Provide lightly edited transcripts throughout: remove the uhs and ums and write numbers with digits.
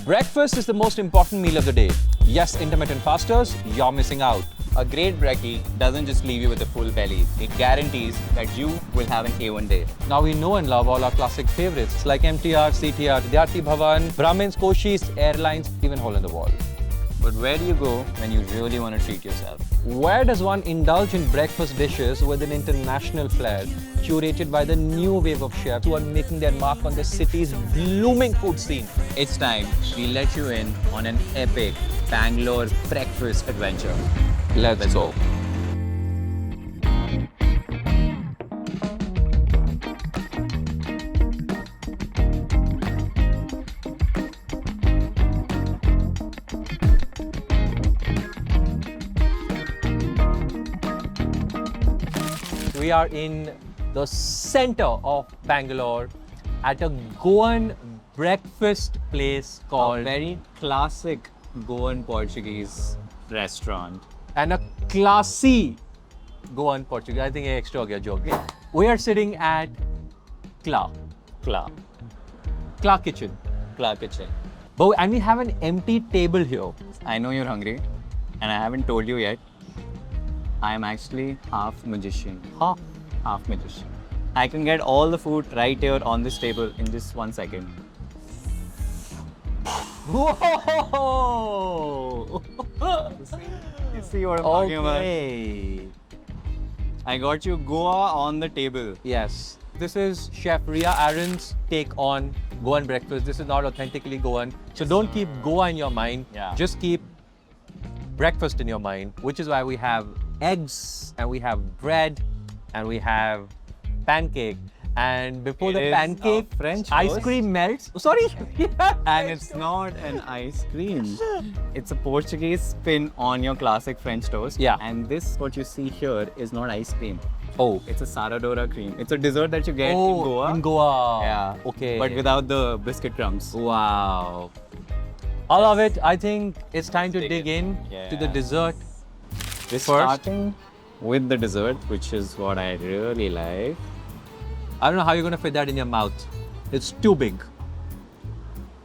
Breakfast is the most important meal of the day. Yes, intermittent fasters, you're missing out. A great brekkie doesn't just leave you with a full belly. It guarantees that you will have an A1 day. Now we know and love all our classic favorites like MTR, CTR, Vidyarthi Bhavan, Brahmins, Koshis, airlines, even Hole in the Wall. But where do you go when you really want to treat yourself? Where does one indulge in breakfast dishes with an international flair, curated by the new wave of chefs who are making their mark on the city's blooming food scene? It's time we let you in on an epic Bangalore breakfast adventure. Let's go. We are in the center of Bangalore at a Goan breakfast place A called very classic Goan Portuguese restaurant. and a classy Goan Portuguese. I think extra ho gaya joke. We are sitting at Klaa Kitchen. Klaa Kitchen. And we have an empty table here. I know you're hungry and I haven't told you yet. I'm actually half magician. Half magician. I can get all the food right here on this table in just 1 second. Whoa! You see what I'm talking about? Okay. I got you Goa on the table. Yes. This is Chef Ria Aaron's take on Goan breakfast. This is not authentically Goan. So don't keep Goa in your mind. Yeah. Just keep breakfast in your mind, which is why we have eggs and we have bread and we have pancake. And before It the is pancake, a French ice toast. cream melts. Oh, sorry. And it's not an ice cream. It's a Portuguese spin on your classic French toast. Yeah. And this, what you see here, is not ice cream. Oh. It's a Saradora cream. It's a dessert that you get in Goa. In Goa. Yeah. Okay. But without the biscuit crumbs. Wow. I love it. I think it's time to Dig dig it. in to the Yeah. dessert. We're First. starting with the dessert, which is what I really like. I don't know how you're gonna fit that in your mouth. It's too big.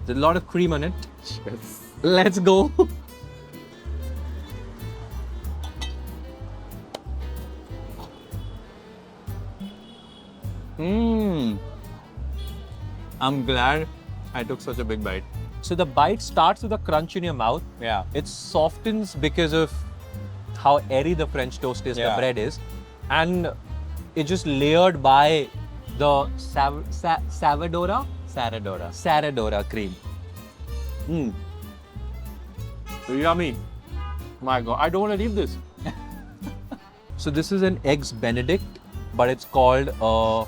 There's a lot of cream on it. Yes. Let's go. I'm glad I took such a big bite. So the bite starts with a crunch in your mouth. Yeah. It softens because of how airy the French toast is, the Yeah. bread is. And it's just layered by the Saradora cream. Yummy. My God, I don't want to leave this. So this is an eggs Benedict, but it's called a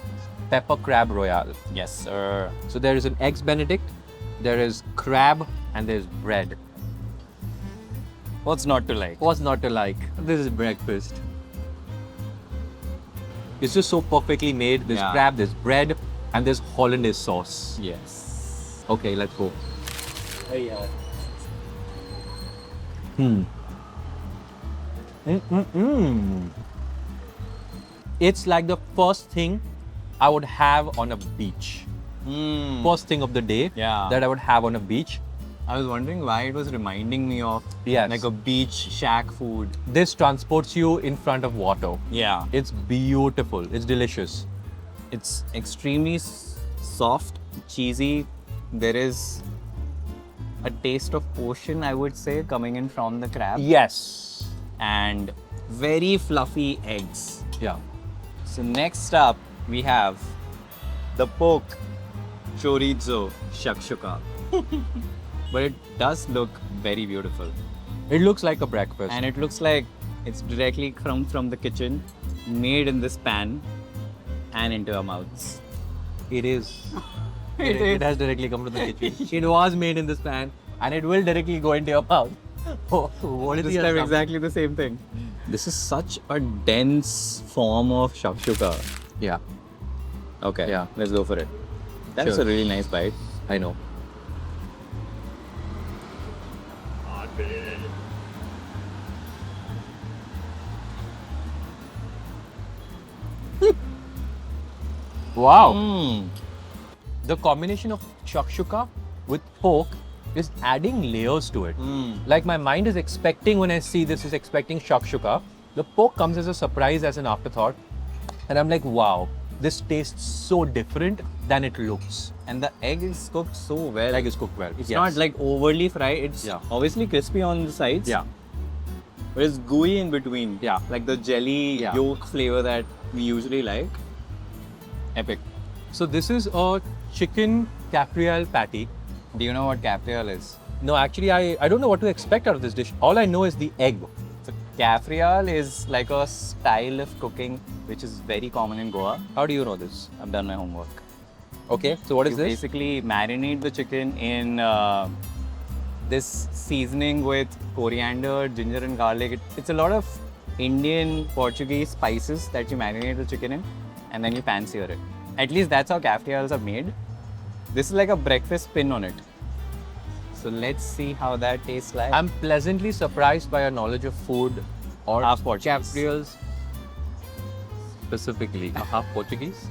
pepper crab royale. Yes, sir. So there is an eggs Benedict, there is crab, and there's bread. What's not to like? What's not to like? This is breakfast. It's just so perfectly made. There's Yeah. crab, there's bread, and there's hollandaise sauce. Yes. Okay, let's go. It's like the first thing I would have on a beach. First thing of the day Yeah. that I would have on a beach. I was wondering why it was reminding me of Yes. like a beach shack food. This transports you in front of water. Yeah. It's beautiful. It's delicious. It's extremely soft, cheesy. There is a taste of ocean, I would say, coming in from the crab. Yes. And very fluffy eggs. Yeah. So next up, we have the pork chorizo shakshuka. But it does look very beautiful. It looks like a breakfast. And it looks like it's directly from the kitchen, made in this pan and into our mouths. It is. It It has directly come from the kitchen. It was made in this pan and it will directly go into your mouth. Oh, what is This the time other exactly the same thing. This is such a dense form of shakshuka. Yeah, Okay, Yeah. let's go for it. That's Sure. a really nice bite. I know. Wow. Mm. The combination of shakshuka with pork is adding layers to it. Like my mind is expecting, when I see this, is expecting shakshuka. The pork comes as a surprise, as an afterthought. And I'm like, wow, this tastes so different than it looks. And the egg is cooked so well. Egg is cooked well. It's not like overly fried. It's obviously crispy on the sides. Yeah. But it's gooey in between. Yeah. Like the jelly yolk flavor that we usually like. Epic. So this is a chicken capriole patty. Do you know what capriole is? No, actually, I don't know what to expect out of this dish. All I know is the egg. So capriole is like a style of cooking which is very common in Goa. How do you know this? I've done my homework. Okay, so what is You this? basically marinate the chicken in this seasoning with coriander, ginger and garlic. It's a lot of Indian, Portuguese spices that you marinate the chicken in and then you pan-sear it. At least that's how caprioles are made. This is like a breakfast spin on it. So let's see how that tastes like. I'm pleasantly surprised by your knowledge of food or Half Portuguese. caprioles specifically. Half Portuguese?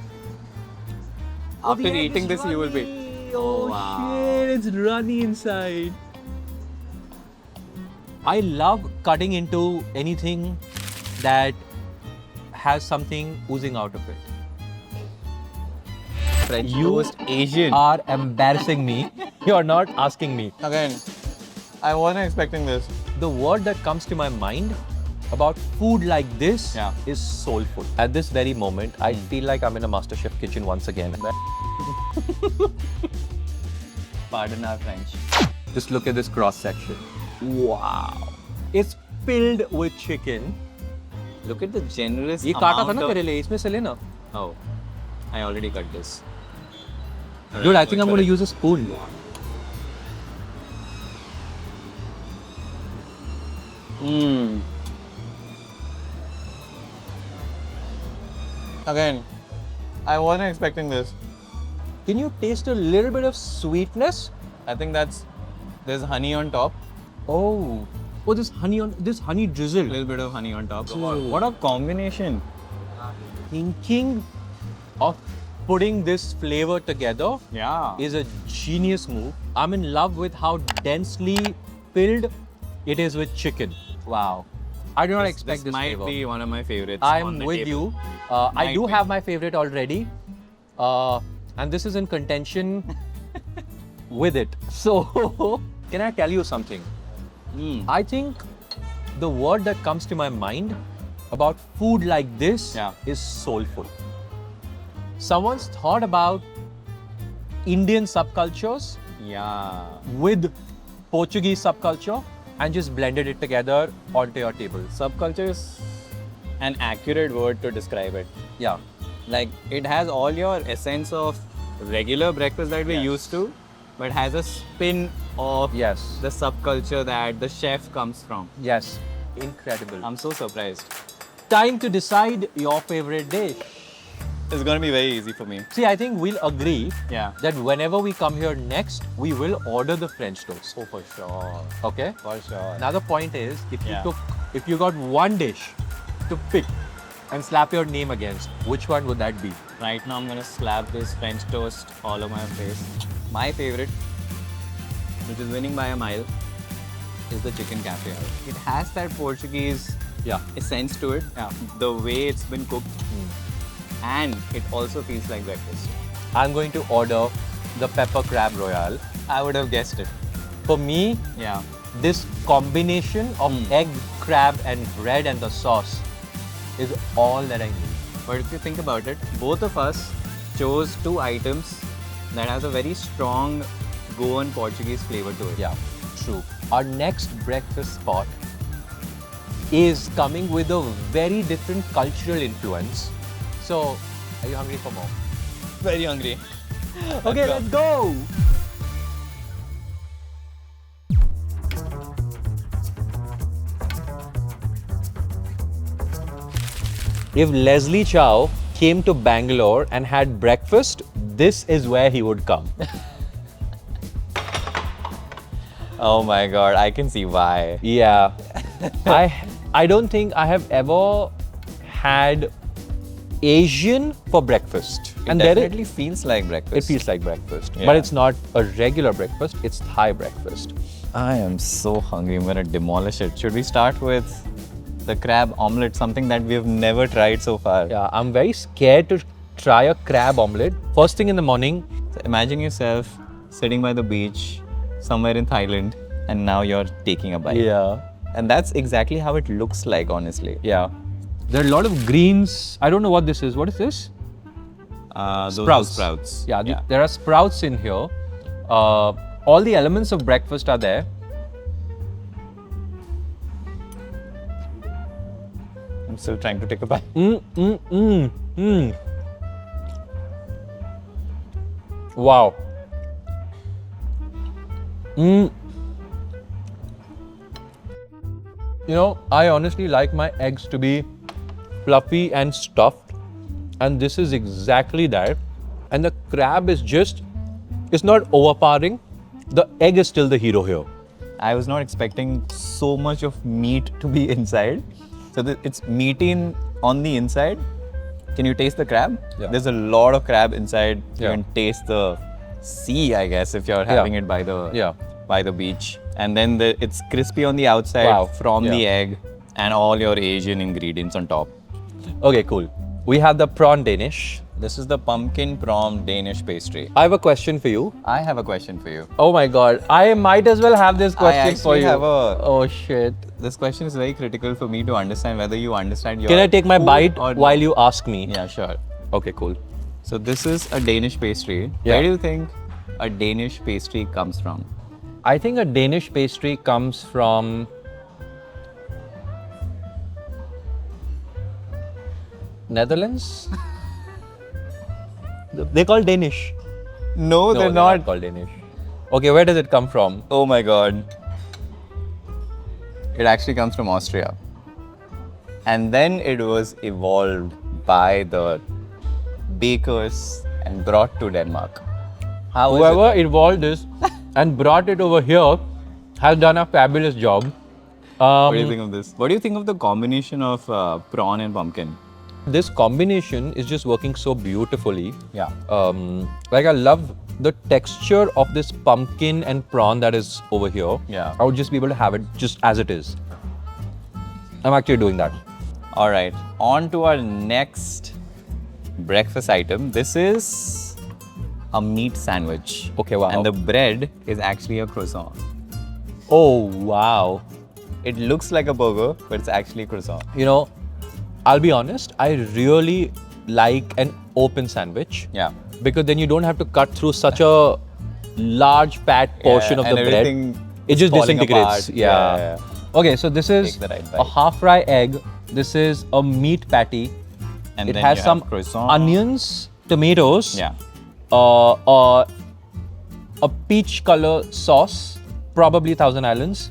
After eating this, you will be. Oh wow. shit, it's runny inside. I love cutting into anything that has something oozing out of it. French You toast Asian. are embarrassing me. You're not asking me. Again, I wasn't expecting this. The word that comes to my mind about food like this is soulful. At this very moment, I feel like I'm in a MasterChef kitchen once again. Pardon our French. Just look at this cross section. Wow. It's filled with chicken. Look at the generous ये काटा था amount ना of... तेरे लिए, इसमें से लेना. Oh, I already cut this. Dude, I think I'm going to use a spoon. Again, I wasn't expecting this. Can you taste a little bit of sweetness? I think there's honey on top. Oh, this honey drizzle. A little bit of honey on top. Ooh. What a combination. Thinking of putting this flavor together is a genius move. I'm in love with how densely filled it is with chicken. Wow. I do not expect this might flavor. be one of my favorites. I'm with you. I do have my favorite already. And this is in contention with it. So, can I tell you something? I think the word that comes to my mind about food like this is soulful. Someone's thought about Indian subcultures with Portuguese subculture and just blended it together onto your table. Subculture is an accurate word to describe it. Yeah. Like, it has all your essence of regular breakfast that we're used to, but has a spin of the subculture that the chef comes from. Yes. Incredible. I'm so surprised. Time to decide your favorite dish. It's going to be very easy for me. See, I think we'll agree Yeah. that whenever we come here next, we will order the French toast. Oh, for sure. Okay? For sure. Now the point is, if you got one dish to pick and slap your name against, which one would that be? Right now, I'm going to slap this French toast all over my face. My favorite, which is winning by a mile, is the chicken capriole. It has that Portuguese essence to it. The way it's been cooked. And it also feels like breakfast. I'm going to order the pepper crab royale. I would have guessed it. For me, this combination of egg, crab and bread and the sauce is all that I need. But if you think about it, both of us chose two items that has a very strong Goan Portuguese flavor to it. Yeah, true. Our next breakfast spot is coming with a very different cultural influence. So, are you hungry for more? Very hungry. Okay, let's go! If Leslie Chow came to Bangalore and had breakfast, this is where he would come. Oh my god, I can see why. Yeah. I don't think I have ever had Asian for breakfast. It definitely feels like breakfast. It feels like breakfast. Yeah. But it's not a regular breakfast, it's Thai breakfast. I am so hungry. I'm gonna demolish it. Should we start with the crab omelette, something that we've never tried so far? Yeah, I'm very scared to try a crab omelette. First thing in the morning. So imagine yourself sitting by the beach somewhere in Thailand and now you're taking a bite. Yeah. And that's exactly how it looks like, honestly. Yeah. There are a lot of greens. I don't know what this is. What is this? Those are sprouts. Yeah, there are sprouts in here. All the elements of breakfast are there. I'm still trying to take a bite. Wow. You know, I honestly like my eggs to be fluffy and stuffed, and this is exactly that. And the crab is just, it's not overpowering. The egg is still the hero here. I was not expecting so much of meat to be inside. So it's meaty on the inside. Can you taste the crab? Yeah. There's a lot of crab inside. Yeah. You can taste the sea, I guess, if you're having it by the beach. And then it's crispy on the outside from the egg and all your Asian ingredients on top. Okay, cool. We have the prawn Danish. This is the pumpkin prawn Danish pastry. I have a question for you. I have a question for you. Oh my god, I might as well have this question for you. Oh shit. This question is very critical for me to understand whether you understand your Can I take my food bite or while not. you ask me? Yeah, sure. Okay, cool. So this is a Danish pastry. Yeah. Where do you think a Danish pastry comes from? I think a Danish pastry comes from Netherlands. They call Danish. No, they're not. called Danish. Okay, where does it come from? Oh my god. It actually comes from Austria. And then it was evolved by the bakers and brought to Denmark. How is Whoever evolved this and brought it over here has done a fabulous job. What do you think of this? What do you think of the combination of prawn and pumpkin? This combination is just working so beautifully. Yeah. Like I love the texture of this pumpkin and prawn that is over here. Yeah. I would just be able to have it just as it is. I'm actually doing that. All right, on to our next breakfast item. This is a meat sandwich. Okay, wow. And the bread is actually a croissant. Oh, wow. It looks like a burger, but it's actually a croissant. You know, I'll be honest, I really like an open sandwich. Yeah. Because then you don't have to cut through such a large fat portion of the bread. It just falling disintegrates. apart. Yeah. Okay, so this is Take the right a bite. half fry egg. This is a meat patty. And it then has you some have croissant. onions, tomatoes, Yeah. a peach color sauce, probably Thousand Islands,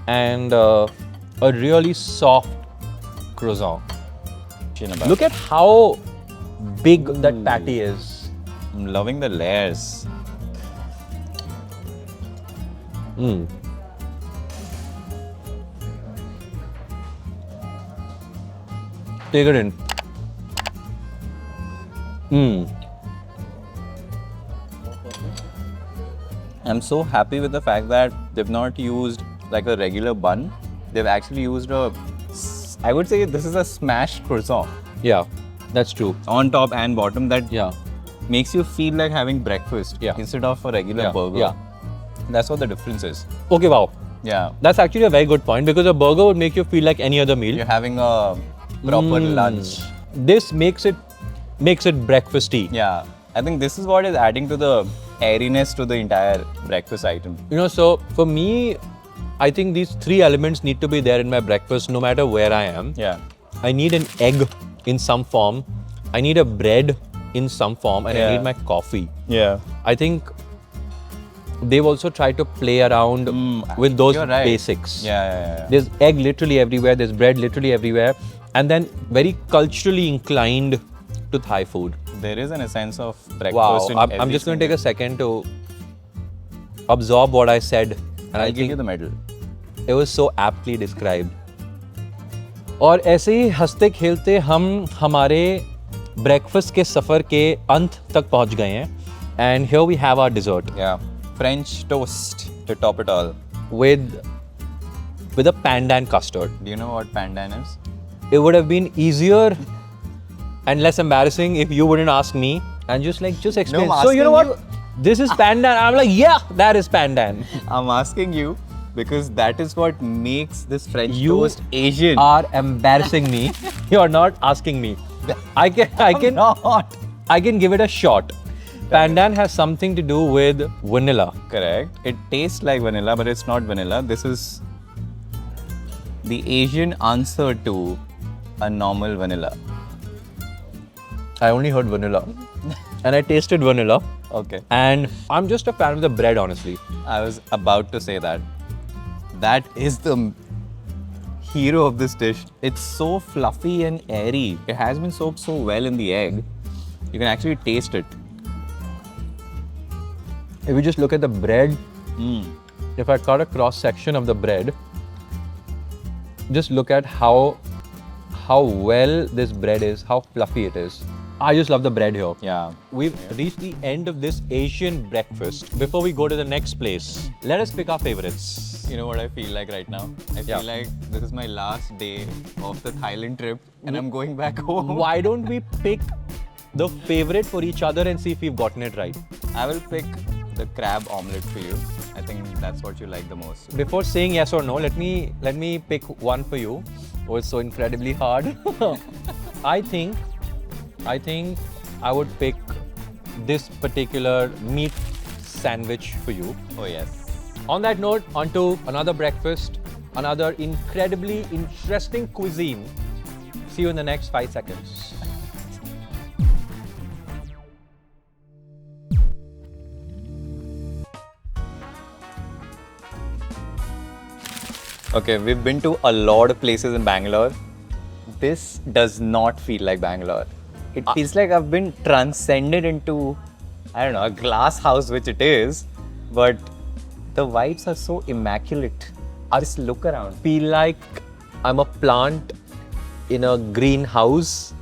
and a really soft croissant. Look at how big that patty is. I'm loving the layers. Take it in. I'm so happy with the fact that they've not used like a regular bun. They've actually used I would say this is a smashed croissant. Yeah, that's true. On top and bottom that Yeah. makes you feel like having breakfast instead of a regular burger. Yeah. That's what the difference is. Okay, wow. Yeah. That's actually a very good point because a burger would make you feel like any other meal. You're having a proper lunch. This makes it breakfasty. Yeah. I think this is what is adding to the airiness to the entire breakfast item. You know, so for me, I think these three elements need to be there in my breakfast no matter where I am. Yeah. I need an egg in some form. I need a bread in some form, and I need my coffee. Yeah. I think they've also tried to play around with those You're right. basics. Yeah. There's egg literally everywhere, there's bread literally everywhere, and then very culturally inclined to Thai food. There is an essence of breakfast Wow, in I'm just going to take a second to absorb what I said. And I'll I give think you the medal. it was so aptly described. और ऐसे ही हंसते खेलते हम हमारे breakfast के सफर के अंत तक पहुंच गए हैं. And here we have our dessert Yeah. French toast to top it all. with a pandan custard. Do you know what pandan is? It would have been easier and less embarrassing if you wouldn't ask me and just explain. I'm So you know asking what? This is pandan. I'm like, yeah, that is pandan. I'm asking you because that is what makes this French You toast Asian. are embarrassing me. You're not asking me. I can Not. I can give it a shot. Pandan has something to do with vanilla. Correct. It tastes like vanilla, but it's not vanilla. This is the Asian answer to a normal vanilla. I only heard vanilla. And I tasted vanilla. Okay. And I'm just a fan of the bread, honestly. I was about to say that. That is the hero of this dish. It's so fluffy and airy. It has been soaked so well in the egg. You can actually taste it. If you just look at the bread, if I cut a cross section of the bread, just look at how well this bread is, how fluffy it is. I just love the bread here. Yeah. We've reached the end of this Asian breakfast. Before we go to the next place, let us pick our favorites. You know what I feel like right now? I feel like this is my last day of the Thailand trip and I'm going back home. Why don't we pick the favorite for each other and see if we've gotten it right? I will pick the crab omelette for you. I think that's what you like the most. Before saying yes or no, let me pick one for you. Oh, it's so incredibly hard. I think I would pick this particular meat sandwich for you. Oh yes. On that note, on to another breakfast, another incredibly interesting cuisine. See you in the next 5 seconds. Okay, we've been to a lot of places in Bangalore. This does not feel like Bangalore. It feels like I've been transcended into, I don't know, a glass house, which it is, but the vibes are so immaculate. Just look around. Feel like I'm a plant in a greenhouse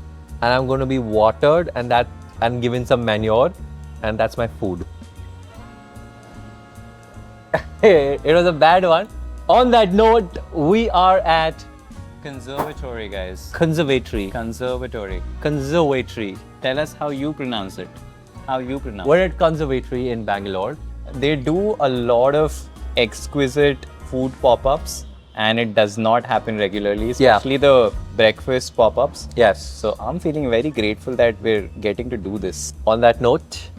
and I'm going to be watered and given some manure, and that's my food. It was a bad one. On that note, we are at Conservatory, guys. Conservatory. Conservatory. Conservatory. Tell us how you pronounce it. How you pronounce We're at Conservatory in Bangalore. it. They do a lot of exquisite food pop-ups and it does not happen regularly, especially the breakfast pop-ups. Yes. So I'm feeling very grateful that we're getting to do this. On that note,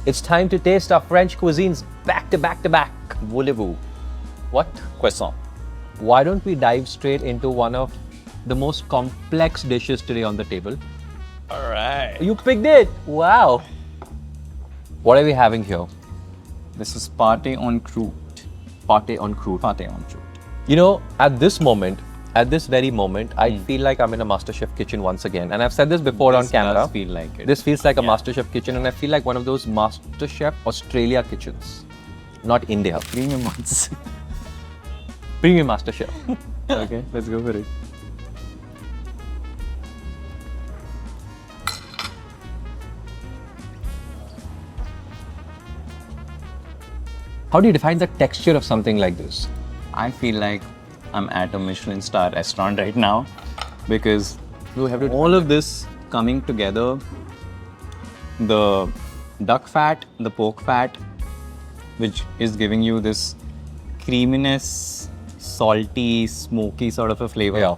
it's time to taste our French cuisines back to back to back. Voulez-vous? What? Croissant. Why don't we dive straight into one of the most complex dishes today on the table? All right. You picked it! Wow! What are we having here? This is pâté en croûte. Pâté en croûte. Pâté en croûte. You know, at this very moment, I feel like I'm in a MasterChef kitchen once again. And I've said this before on camera. Does feel like it. This feels like a MasterChef kitchen, and I feel like one of those MasterChef Australia kitchens. Not India. Premium ones. Premium MasterChef. Okay, let's go for it. How do you define the texture of something like this? I feel like I'm at a Michelin star restaurant right now because all of this coming together, the duck fat, the pork fat, which is giving you this creaminess, salty, smoky sort of a flavor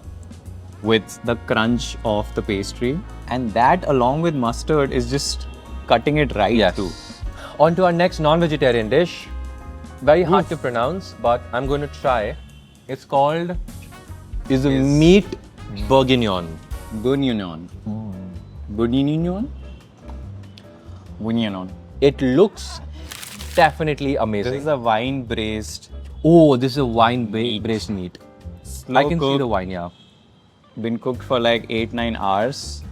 with the crunch of the pastry. And that along with mustard is just cutting it right too. On to our next non-vegetarian dish. Very hard to pronounce, but I'm going to try. It's called meat bourguignon. Bourguignon. Bourguignon? Bourguignon. It looks definitely amazing. This is a wine braised. Oh, this is a wine braised meat. I can see the wine, yeah. Been cooked for like 8-9 hours.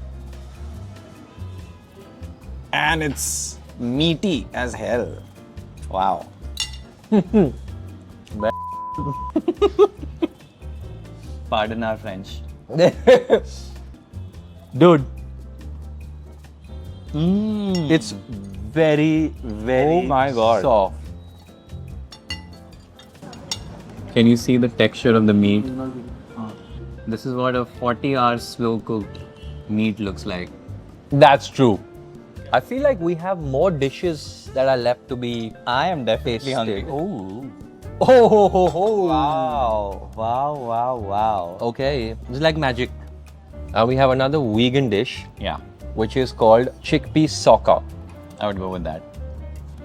And it's meaty as hell. Wow. Pardon our French. Dude, It's very, very Oh my God. soft. Can you see the texture of the meat? This is what a 40-hour slow cooked meat looks like. That's true. I feel like we have more dishes that are left to be I am definitely tasted. hungry. Oh. Oh, ho, ho, ho. Wow. Wow, wow, wow. Okay, it's like magic. We have another vegan dish, Yeah, which is called chickpea soka. I would go with that.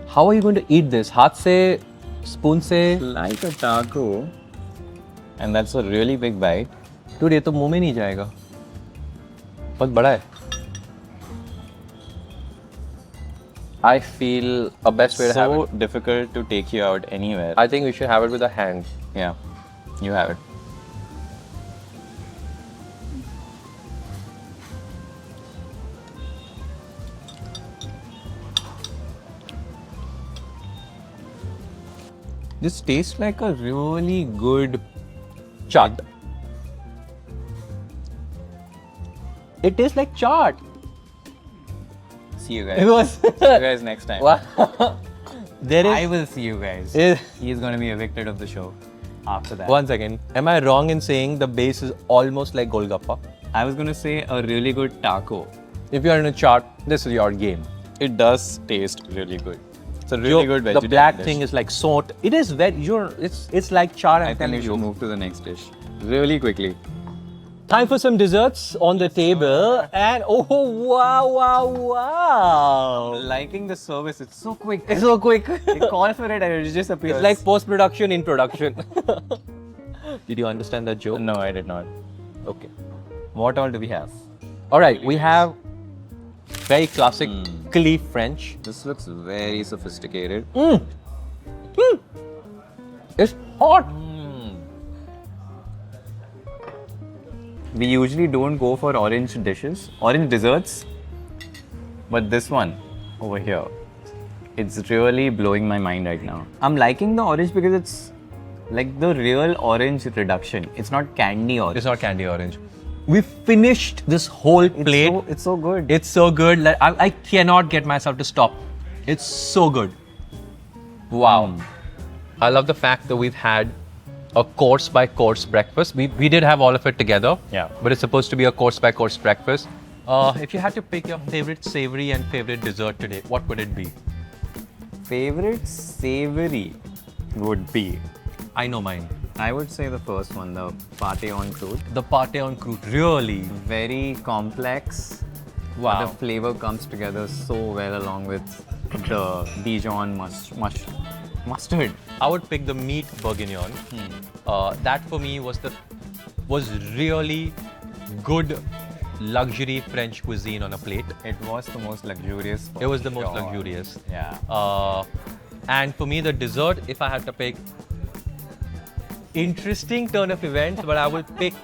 How are you going to eat this? Haath se, spoon se? Like a taco. And that's a really big bite. Dude, ये तो मुंह में नहीं जाएगा. बहुत बड़ा है. I feel a best way to have So it. difficult to take you out anywhere. I think we should have it with a hand. Yeah, you have it. This tastes like a really good Chaat. It tastes like chaat. See you guys. It was. See you guys next time. Wow. There I is. will see you guys. is He's going to be evicted of the show after that. one second. Am I wrong in saying the base is almost like Golgappa? I was going to say a really good taco. If you're in a chart, this is your game. It does taste really good. It's a really good vegetarian The black dish. thing is like salt. It is very. It's like char. I think we should move to the next dish really quickly. Time for some desserts on the table, and oh wow, wow, wow! Liking the service, it's so quick. It's so quick. You call for it and it just appears. It's like post-production in production. Did you understand that joke? No, I did not. Okay. What all do we have? All right, we have very classic Klaa French. This looks very sophisticated. It's hot. We usually don't go for orange dishes, orange desserts, but this one over here, it's really blowing my mind right now. I'm liking the orange because it's like the real orange reduction. It's not candy orange. It's not candy orange. We finished this whole plate. It's so good. It's so good. Like, I cannot get myself to stop. It's so good. Wow. I love the fact that we've had a course by course breakfast. We did have all of it together. Yeah. But it's supposed to be a course by course breakfast. If you had to pick your favorite savory and favorite dessert today, what would it be? Favorite savory would be, I know mine. I would say the first one, the pate on croûte. The pate on croûte. Really? Very complex. Wow. The flavor comes together so well along with the Dijon mustard. I would pick the meat bourguignon. That for me was really good luxury French cuisine on a plate. It was the most luxurious. It was the most Sure. luxurious. Yeah. And for me, the dessert, if I had to pick, interesting turn of events, but I will pick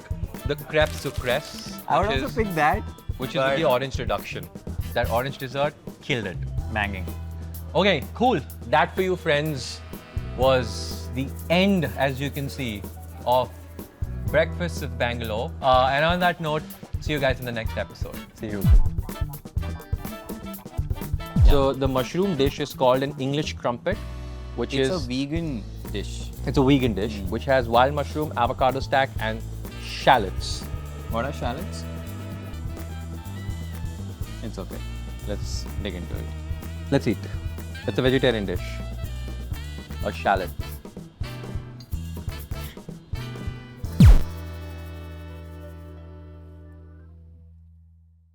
the crêpe sucresse. I would also pick that. Which is the orange reduction. That orange dessert killed it. Banging. Okay, cool. That for you, friends, was the end, as you can see, of Breakfasts of Bangalore. And on that note, see you guys in the next episode. See you. So the mushroom dish is called an English crumpet, which It's a is vegan dish. it's a vegan dish, which has wild mushroom, avocado stack, and shallots. What are shallots? It's okay. Let's dig into it. Let's eat. It's a vegetarian dish. A shallot.